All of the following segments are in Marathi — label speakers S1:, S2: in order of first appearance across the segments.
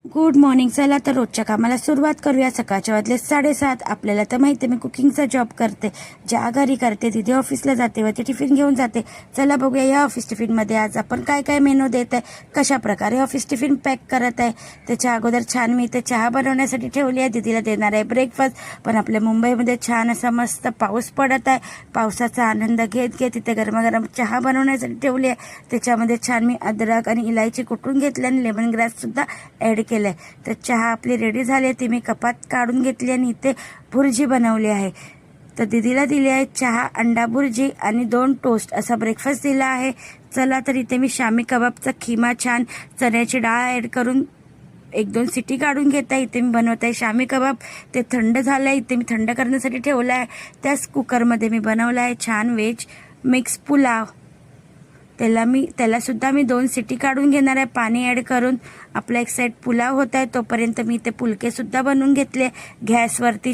S1: Good morning. चला तर रोजच्या कामाला सुरुवात करूया. सकाळच्या वाजले 7:30. आपल्याला तर माहिती मी कुकिंगचा जॉब करते, ज्या घरी करते तिथे ऑफिसला जाते व ते टिफिन घेऊन जाते. चला बघूया या ऑफिस टिफिनमध्ये आज आपण काय काय मेनू देत आहे, कशा प्रकारे ऑफिस टिफिन पॅक करत आहे. त्याच्या अगोदर छान मी इथे चहा बनवण्यासाठी ठेवली आहे. दीदीला देणार आहे ब्रेकफास्ट. पण आपल्या मुंबईमध्ये छान असा मस्त पाऊस पडत आहे. पावसाचा आनंद घेत घेत इथे गरमागरम चहा बनवण्यासाठी ठेवली आहे. त्याच्यामध्ये छान मी अद्रक आणि इलायची कुटून घेतली आणि लेमन ग्रास सुद्धा ॲड केलंय. तर चहा आपली रेडी झाली. ती मी कपात काढून घेतली आणि इथे भुर्जी बनवली आहे. तर दीदीला दिली आहे चहा, अंडा भुर्जी आणि 2 टोस्ट असा ब्रेकफास्ट दिला आहे. चला तर इथे मी शामी कबाबचा खिमा छान चण्याची डाळ ॲड करून 1-2 सिटी काढून घेत आहे. इथे मी बनवत आहे शामी कबाब. ते थंड झालं आहे. इथे मी थंड करण्यासाठी ठेवलं आहे. त्याच कुकरमध्ये मी बनवलं आहे छान व्हेज मिक्स पुलाव. त्याला सुद्धा मी 2 सिटी काढून घेणार आहे पाणी ॲड करून. आपला एक साईड पुलाव होत आहे तोपर्यंत मी इथे पुलके सुद्धा बनवून घेतले गॅसवरती.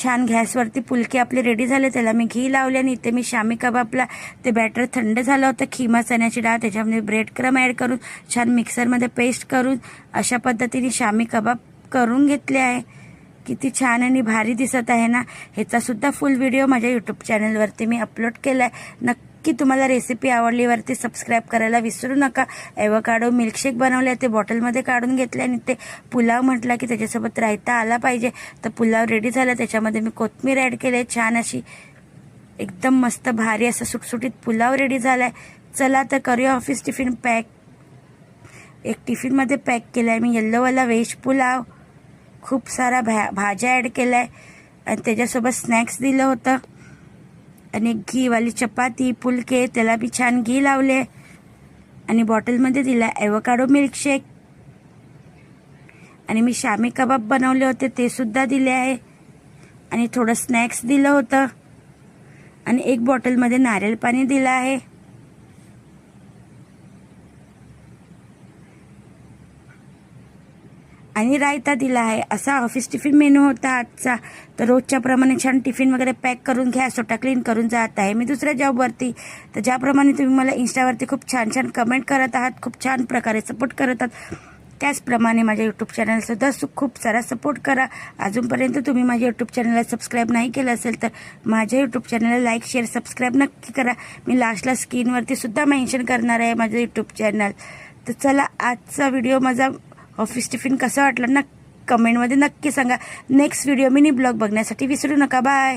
S1: छान गॅसवरती पुलके आपले रेडी झाले. त्याला मी घी लावले आणि इथे मी शामी कबाबला ते बॅटर थंड झालं होतं. खिमा चण्याची डाळ त्याच्यामध्ये ब्रेड क्रम ॲड करून छान मिक्सरमध्ये पेस्ट करून अशा पद्धतीने शामी कबाब करून घेतले आहे. किती छान आणि भारी दिसत आहे ना. ह्याचा सुद्धा फुल व्हिडिओ माझ्या यूट्यूब चॅनलवरती मी अपलोड केला आहे. नक्की तुम्हाला रेसिपी आवडलीवरती सबस्क्राईब करायला विसरू नका. ॲव्होकाडो मिल्कशेक बनवले ते बॉटलमध्ये काढून घेतले आणि ते पुलाव म्हटला की त्याच्यासोबत रायता आला पाहिजे. तर पुलाव रेडी झाला. त्याच्यामध्ये मी कोथिंबीर ॲड केली. छान अशी एकदम मस्त भारी असा सुटसुटीत पुलाव रेडी झाला आहे. चला तर करूया ऑफिस टिफिन पॅक. एक टिफिनमध्ये पॅक केला आहे मी येल्लोवाला व्हेज पुलाव. खूप सारा भाज्या ॲड केला आहे आणि त्याच्यासोबत स्नॅक्स दिलं होतं आणि घीवाली चपाती पुलके त्याला बी छान घी लावले आणि बॉटलमध्ये दिला ॲव्होकाडो मिल्कशेक. आणि मी शामी कबाब बनवले होते ते सुद्धा दिले आहे आणि थोडं स्नॅक्स दिलं होतं आणि एक बॉटलमध्ये नारळ पाणी दिलं आहे. आणि रायता दिला आहे. असा ऑफिस टिफिन मेनू होता आजचा. तर रोजच्या प्रमाणे छान टिफिन वगैरे पॅक करून घ्या. स्वतः क्लीन करून जात आहे मी दुसऱ्या जॉबवरती. तर ज्याप्रमाणे तुम्ही मला इंस्टावरती खूप छान छान कमेंट करत आहात, खूप छान प्रकारे सपोर्ट करत आहात, त्याचप्रमाणे माझ्या यूट्यूब चॅनलसुद्धा खूप सारा सपोर्ट करा. अजूनपर्यंत तुम्ही माझ्या यूट्यूब चॅनलला सबस्क्राईब नाही केलं असेल तर माझ्या यूट्यूब चॅनलला लाईक शेअर सबस्क्राईब नक्की करा. मी लास्टला स्क्रीनवरती सुद्धा मेन्शन करणार आहे माझं यूट्यूब चॅनल. तर चला आजचा व्हिडिओ माझा ऑफिस टिफिन कसं वाटलं ना कमेंटमध्ये नक्की सांगा. नेक्स्ट व्हिडिओ मिनी ब्लॉग बघण्यासाठी विसरू नका. बाय.